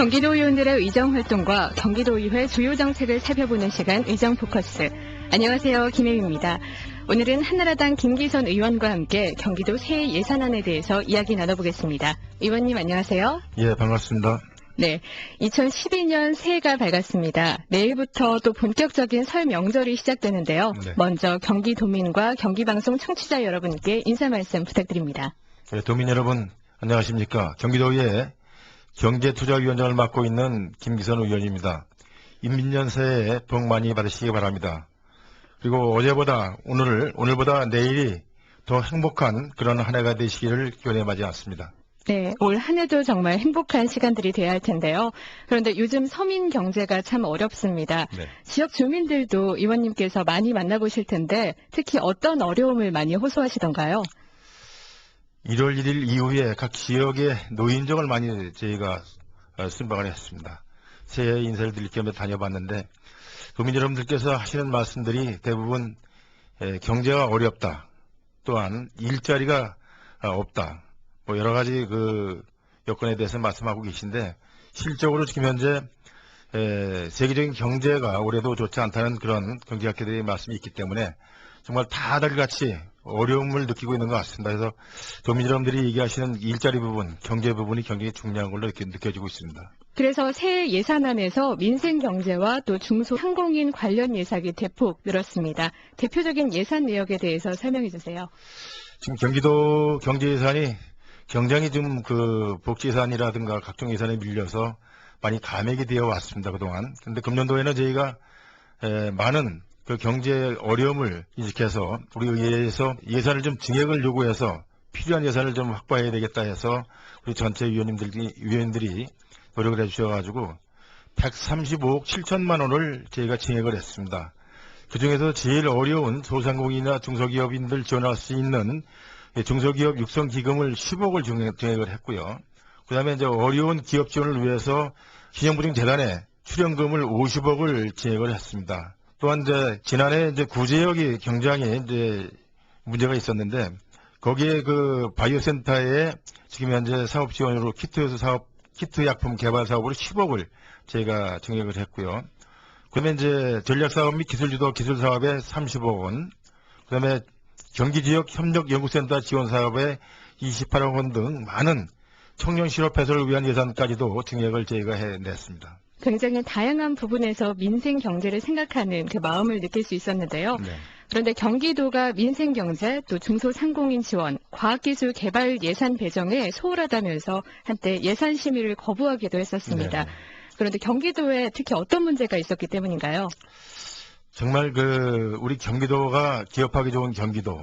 경기도 의원들의 의정활동과 경기도의회 주요 정책을 살펴보는 시간 의정포커스. 안녕하세요. 김혜입니다. 오늘은 한나라당 김기선 의원과 함께 경기도 새해 예산안에 대해서 이야기 나눠보겠습니다. 의원님 안녕하세요. 예, 반갑습니다. 네, 2012년 새해가 밝았습니다. 내일부터 또 본격적인 설 명절이 시작되는데요. 네. 먼저 경기도민과 경기방송 청취자 여러분께 인사 말씀 부탁드립니다. 네, 도민 여러분 안녕하십니까. 경기도의 경제투자위원장을 맡고 있는 김기선 의원입니다. 인민년 새해 복 많이 받으시기 바랍니다. 그리고 오늘보다 내일이 더 행복한 그런 한 해가 되시기를 기원해마지 않습니다. 네, 올 한 해도 정말 행복한 시간들이 돼야 할 텐데요. 그런데 요즘 서민 경제가 참 어렵습니다. 네. 지역 주민들도 의원님께서 많이 만나보실 텐데 특히 어떤 어려움을 많이 호소하시던가요? 1월 1일 이후에 각 지역의 노인정을 많이 저희가 순방을 했습니다. 새해 인사를 드릴 겸해 다녀봤는데 도민 여러분들께서 하시는 말씀들이 대부분 경제가 어렵다. 또한 일자리가 없다. 뭐 여러 가지 그 여건에 대해서 말씀하고 계신데 실적으로 지금 현재 세계적인 경제가 올해도 좋지 않다는 그런 경제학자들의 말씀이 있기 때문에 정말 다들 같이 어려움을 느끼고 있는 것 같습니다. 그래서 도민 여러분들이 얘기하시는 일자리 부분, 경제 부분이 굉장히 중요한 걸로 이렇게 느껴지고 있습니다. 그래서 새해 예산안에서 민생경제와 또 중소상공인 관련 예산이 대폭 늘었습니다. 대표적인 예산 내역에 대해서 설명해 주세요. 지금 경기도 경제 예산이 굉장히 좀 그 복지 예산이라든가 각종 예산에 밀려서 많이 감액이 되어 왔습니다. 그동안. 그런데 금년도에는 저희가 많은 그 경제 어려움을 인식해서 우리 의회에서 예산을 좀 증액을 요구해서 필요한 예산을 좀 확보해야 되겠다 해서 우리 전체 위원들이 노력을 해주셔가지고 135억 7천만 원을 저희가 증액을 했습니다. 그중에서 제일 어려운 소상공인이나 중소기업인들 지원할 수 있는 중소기업 육성기금을 10억을 증액을 했고요. 그 다음에 이제 어려운 기업 지원을 위해서 신용보증재단에 출연금을 50억을 증액을 했습니다. 또한 이제 지난해 이제 구제역이 굉장히 이제 문제가 있었는데 거기에 그 바이오센터에 지금 현재 사업 지원으로 키트 약품 개발 사업으로 10억을 저희가 증액을 했고요. 그다음에 이제 전략사업 및 기술주도 기술사업에 30억 원, 그다음에 경기지역 협력연구센터 지원 사업에 28억 원 등 많은 청년 실업 해소를 위한 예산까지도 증액을 저희가 해냈습니다. 굉장히 다양한 부분에서 민생 경제를 생각하는 그 마음을 느낄 수 있었는데요. 네. 그런데 경기도가 민생 경제 또 중소상공인 지원, 과학기술 개발 예산 배정에 소홀하다면서 한때 예산 심의를 거부하기도 했었습니다. 네. 그런데 경기도에 특히 어떤 문제가 있었기 때문인가요? 정말 우리 경기도가 기업하기 좋은 경기도,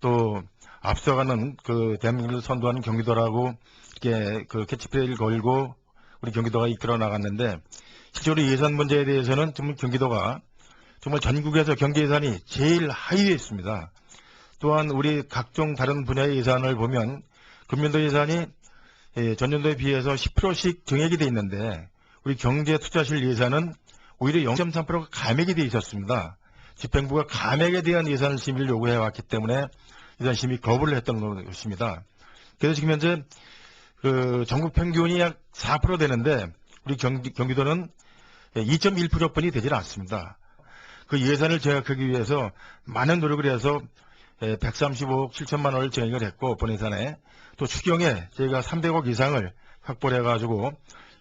또 앞서가는 그 대한민국을 선도하는 경기도라고 이렇게 그 캐치프레이즈를 걸고 우리 경기도가 이끌어 나갔는데 실제로 예산 문제에 대해서는 정말 경기도가 정말 전국에서 경제 예산이 제일 하위에 있습니다. 또한 우리 각종 다른 분야의 예산을 보면 금년도 예산이 전년도에 비해서 10%씩 증액이 돼 있는데 우리 경제투자실 예산은 오히려 0.3%가 감액이 돼 있었습니다. 집행부가 감액에 대한 예산 심의를 요구해 왔기 때문에 예산 심의 거부를 했던 것입니다. 그래서 지금 현재 그 전국 평균이 약 4% 되는데 우리 경기도는 2.1%뿐이 되질 않습니다. 그 예산을 제약하기 위해서 많은 노력을 해서 135억 7천만 원을 증액을 했고 본예산에 또 추경에 저희가 300억 이상을 확보를 해가지고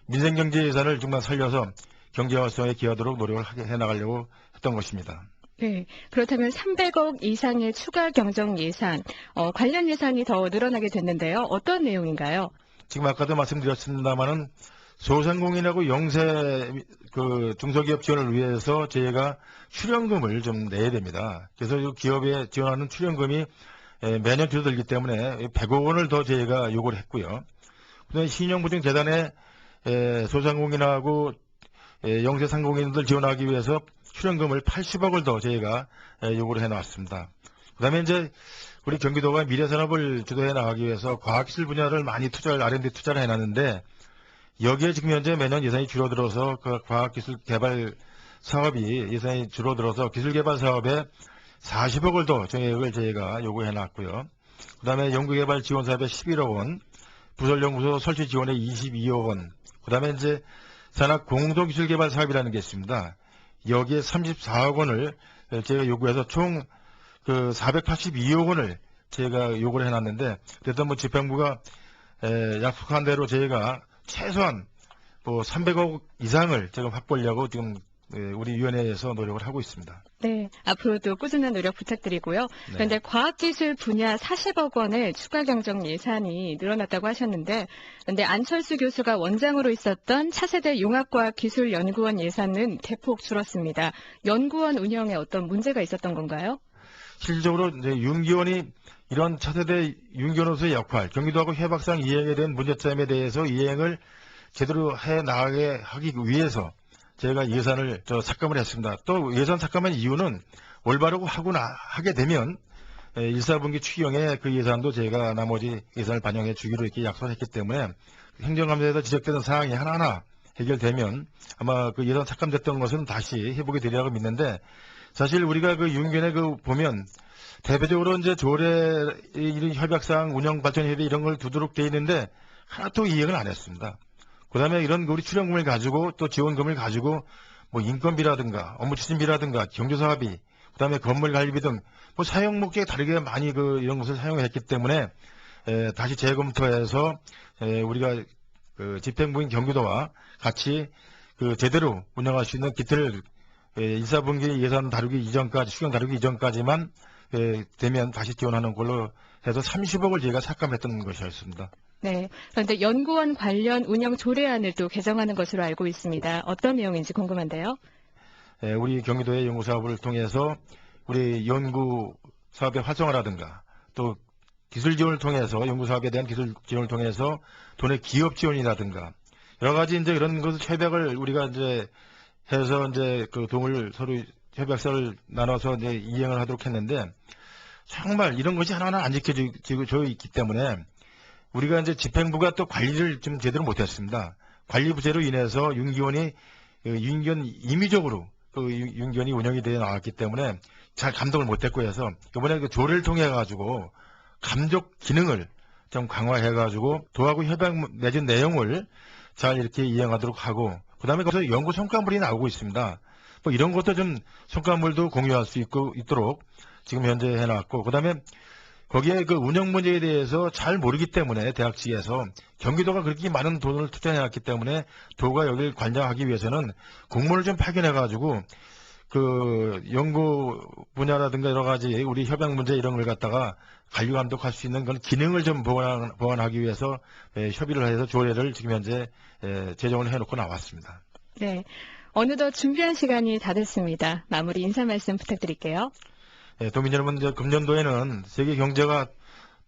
민생경제 예산을 정말 살려서 경제 활성화에 기여하도록 노력을 해나가려고 했던 것입니다. 네, 그렇다면 300억 이상의 추가 경정 예산, 관련 예산이 더 늘어나게 됐는데요. 어떤 내용인가요? 지금 아까도 말씀드렸습니다만은 소상공인하고 영세 그 중소기업 지원을 위해서 저희가 출연금을 좀 내야 됩니다. 그래서 이 기업에 지원하는 출연금이 매년 줄어들기 때문에 100억 원을 더 저희가 요구를 했고요. 그다음에 신용보증재단에 소상공인하고 영세 상공인들 지원하기 위해서 출연금을 80억을 더 저희가 요구를 해놨습니다. 그다음에 이제 우리 경기도가 미래산업을 주도해 나가기 위해서 과학기술 분야를 많이 R&D 투자를 해놨는데 여기에 지금 현재 매년 예산이 줄어들어서 그 과학기술 개발 사업이 예산이 줄어들어서 기술개발 사업에 40억을 더 정액을 저희가 요구해놨고요. 그 다음에 연구개발 지원 사업에 11억 원, 부설연구소 설치 지원에 22억 원, 그다음에 이제 산악 공동기술개발 사업이라는 게 있습니다. 여기에 34억 원을 제가 요구해서 총 그 482억 원을 제가 요구를 해놨는데, 그래도 뭐 집행부가 약속한 대로 저희가 최소한 뭐 300억 이상을 제가 확보하려고 지금 우리 위원회에서 노력을 하고 있습니다. 네, 앞으로도 꾸준한 노력 부탁드리고요. 그런데 과학기술 분야 40억 원의 추가 경정 예산이 늘어났다고 하셨는데, 그런데 안철수 교수가 원장으로 있었던 차세대 용합과학기술연구원 예산은 대폭 줄었습니다. 연구원 운영에 어떤 문제가 있었던 건가요? 실질적으로 이제 윤기원이 이런 차세대 윤기원으로서의 역할, 경기도하고 해박상 이행에 대한 문제점에 대해서 이행을 제대로 해 나가게 하기 위해서 제가 예산을 삭감을 했습니다. 또 예산 삭감한 이유는 올바르고 하게 되면 1, 4분기 추경에 그 예산도 제가 나머지 예산을 반영해 주기로 이렇게 약속을 했기 때문에 행정감사에서 지적되는 사항이 하나하나 해결되면 아마 그 예산 삭감됐던 것은 다시 회복이 되리라고 믿는데, 사실 우리가 그 윤기원에 보면 대표적으로 이제 조례 이런 협약사항 운영발전회의 이런 걸 두도록 되어 있는데 하나도 이행을 안 했습니다. 그 다음에 이런 우리 출연금을 가지고 또 지원금을 가지고 뭐 인건비라든가 업무 추진비라든가 경조사업비, 그 다음에 건물 관리비 등 뭐 사용 목적에 다르게 많이 이런 것을 사용했기 때문에 다시 재검토해서 우리가 그 집행부인 경기도와 같이 그 제대로 운영할 수 있는 기틀을 1, 4분기 예산 다루기 이전까지, 추경 다루기 이전까지만 되면 다시 지원하는 걸로 해서 30억을 저희가 삭감했던 것이었습니다. 네, 그런데 연구원 관련 운영 조례안을 또 개정하는 것으로 알고 있습니다. 어떤 내용인지 궁금한데요. 우리 경기도의 연구사업을 통해서 우리 연구사업의 활성화라든가 또 기술 지원을 통해서 연구사업에 대한 기술 지원을 통해서 돈의 기업 지원이라든가 여러 가지 이제 이런 것을 협약을 우리가 이제 해서 이제 그 돈을 서로 협약서를 나눠서 이제 이행을 하도록 했는데, 정말 이런 것이 하나하나 안 지켜져 있기 때문에 우리가 이제 집행부가 또 관리를 좀 제대로 못했습니다. 관리 부재로 인해서 윤기원이 윤기원 임의적으로 윤기원이 운영이 되어 나왔기 때문에 잘 감독을 못했고 해서 이번에 그 조례를 통해 가지고 감독 기능을 좀 강화해 가지고 도하고 협약 맺은 내용을 잘 이렇게 이행하도록 하고, 그 다음에 거기서 연구 성과물이 나오고 있습니다. 뭐 이런 것도 좀 성과물도 공유할 수 있도록 지금 현재 해놨고, 그 다음에 거기에 그 운영 문제에 대해서 잘 모르기 때문에 대학 측에서 경기도가 그렇게 많은 돈을 투자해놨기 때문에 도가 여기를 관장하기 위해서는 공무원을 좀 파견해가지고 그 연구 분야라든가 여러 가지 우리 협약 문제 이런 걸 갖다가 관리 감독할 수 있는 그런 기능을 좀 보완하기 위해서 협의를 해서 조례를 지금 현재 제정을 해놓고 나왔습니다. 네, 어느덧 준비한 시간이 다 됐습니다. 마무리 인사 말씀 부탁드릴게요. 도민 여러분, 금년도에는 세계 경제가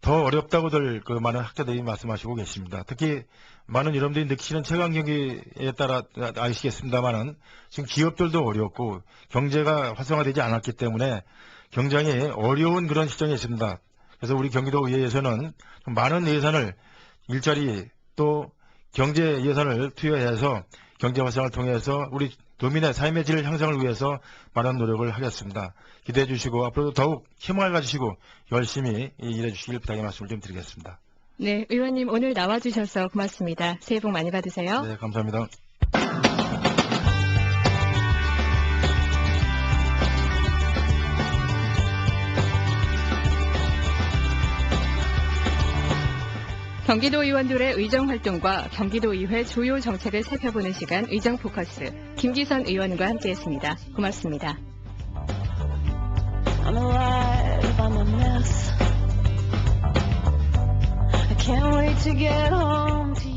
더 어렵다고들 그 많은 학자들이 말씀하시고 계십니다. 특히 많은 여러분들이 느끼시는 최강 경기에 따라 아시겠습니다만은 지금 기업들도 어렵고 경제가 활성화되지 않았기 때문에 굉장히 어려운 그런 시점에 있습니다. 그래서 우리 경기도의회에서는 많은 예산을 일자리 또 경제 예산을 투여해서 경제 활성화를 통해서 우리 도민의 삶의 질 향상을 위해서 많은 노력을 하겠습니다. 기대해 주시고 앞으로도 더욱 힘을 가지시고 열심히 일해 주시길 부탁의 말씀을 좀 드리겠습니다. 네, 의원님 오늘 나와주셔서 고맙습니다. 새해 복 많이 받으세요. 네, 감사합니다. 경기도 의원들의 의정활동과 경기도의회 주요 정책을 살펴보는 시간 의정포커스, 김기선 의원과 함께했습니다. 고맙습니다. I'm alive, I'm a mess. I can't wait to get home to you.